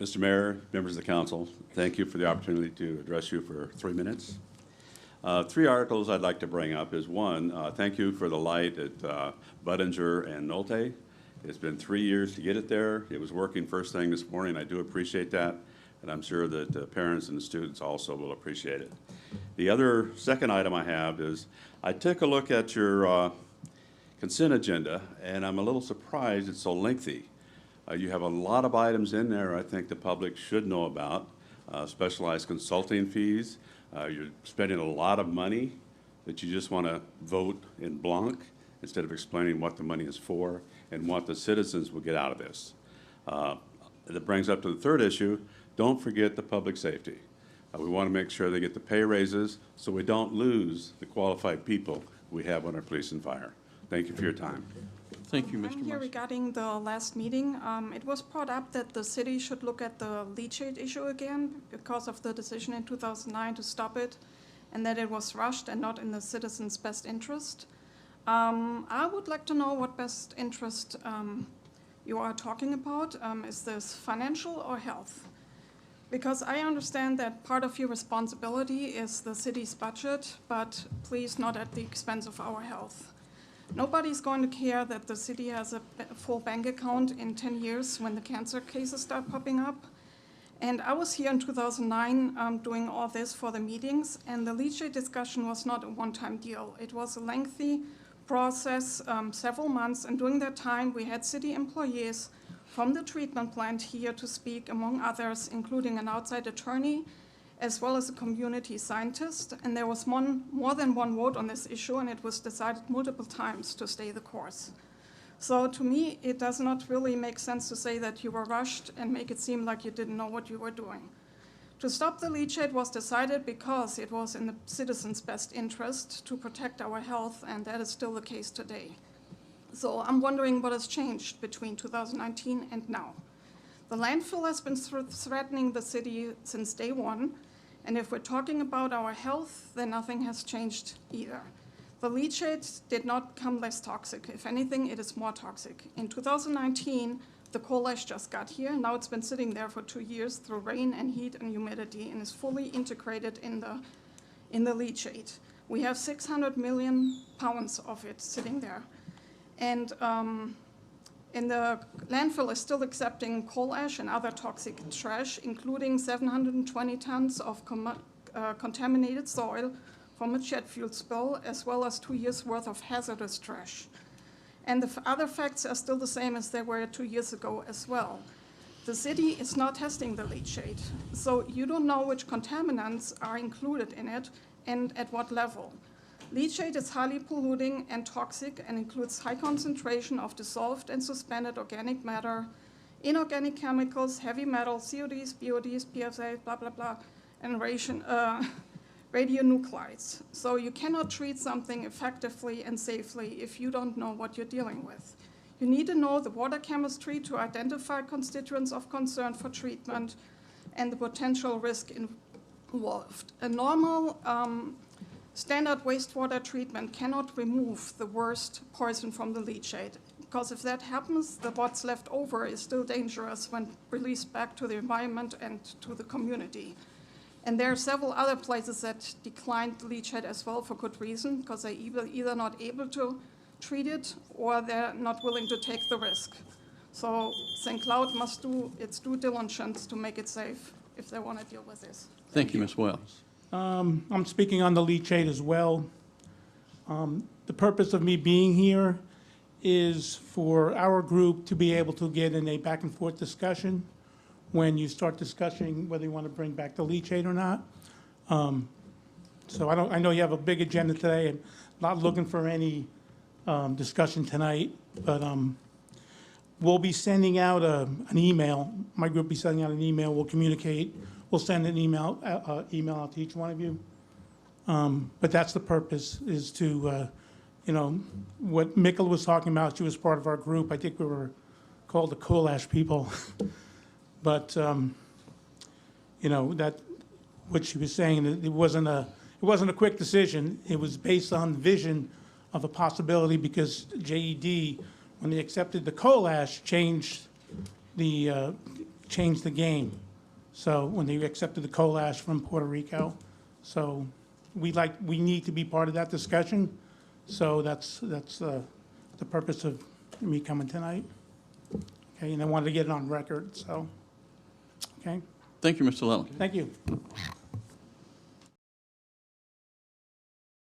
Mr. Mayor, members of the council, thank you for the opportunity to address you for 3 minutes. Three articles I'd like to bring up is one, thank you for the light at Budinger and Nolte. It's been 3 years to get it there. It was working first thing this morning. I do appreciate that, and I'm sure that the parents and the students also will appreciate it. The other second item I have is I took a look at your consent agenda, and I'm a little surprised it's so lengthy. You have a lot of items in there I think the public should know about. Specialized consulting fees. You're spending a lot of money that you just want to vote in blanc instead of explaining what the money is for and what the citizens will get out of this. That brings up to the third issue. Don't forget the public safety. We want to make sure they get the pay raises so we don't lose the qualified people we have on our police and fire. Thank you for your time. Thank you, Mr. I'm here regarding the last meeting. It was brought up that the city should look at the leachate issue again because of the decision in 2009 to stop it, and that it was rushed and not in the citizens' best interest. I would like to know what best interest you are talking about. Is this financial or health? Because I understand that part of your responsibility is the city's budget, but please not at the expense of our health. Nobody's going to care that the city has a full bank account in 10 years when the cancer cases start popping up. And I was here in 2009 doing all this for the meetings, and the leachate discussion was not a one-time deal. It was a lengthy process, several months, and during that time we had city employees from the treatment plant here to speak, among others, including an outside attorney, as well as a community scientist, and there was more than one vote on this issue, and it was decided multiple times to stay the course. So to me, it does not really make sense to say that you were rushed and make it seem like you didn't know what you were doing. To stop the leachate was decided because it was in the citizens' best interest to protect our health, and that is still the case today. So I'm wondering what has changed between 2019 and now. The landfill has been threatening the city since day one, and if we're talking about our health, then nothing has changed either. The leachate did not become less toxic. If anything, it is more toxic. In 2019, the coal ash just got here. Now it's been sitting there for 2 years through rain and heat and humidity and is fully integrated in the leachate. We have 600 million pounds of it sitting there. And the landfill is still accepting coal ash and other toxic trash, including 720 tons of contaminated soil from a jet fuel spill, as well as 2 years' worth of hazardous trash. And the other facts are still the same as they were 2 years ago as well. The city is not testing the leachate, so you don't know which contaminants are included in it and at what level. Leachate is highly polluting and toxic and includes high concentration of dissolved and suspended organic matter, inorganic chemicals, heavy metals, CODs, BODs, PFAs, blah, blah, blah, and radionuclides. So you cannot treat something effectively and safely if you don't know what you're dealing with. You need to know the water chemistry to identify constituents of concern for treatment and the potential risk involved. A normal standard wastewater treatment cannot remove the worst poison from the leachate, because if that happens, what's left over is still dangerous when released back to the environment and to the community. And there are several other places that declined leachate as well for good reason, because they're either not able to treat it or they're not willing to take the risk. So St. Cloud must do its due diligence to make it safe if they want to deal with this. Thank you, Ms. Wells. I'm speaking on the leachate as well. The purpose of me being here is for our group to be able to get in a back and forth discussion when you start discussing whether you want to bring back the leachate or not. So I know you have a big agenda today. I'm not looking for any discussion tonight, but we'll be sending out an email. My group will be sending out an email. We'll communicate. We'll send an email out to each one of you. But that's the purpose, is to, what Mikkel was talking about. She was part of our group. I think we were called the coal ash people. But, that what she was saying, it wasn't a quick decision. It was based on the vision of a possibility, because JED, when they accepted the coal ash, changed the changed the game. So when they accepted the coal ash from Puerto Rico. So we need to be part of that discussion. So that's the purpose of me coming tonight. Okay, and I wanted to get it on record, so, okay, Thank you, Mr. Lello. thank you.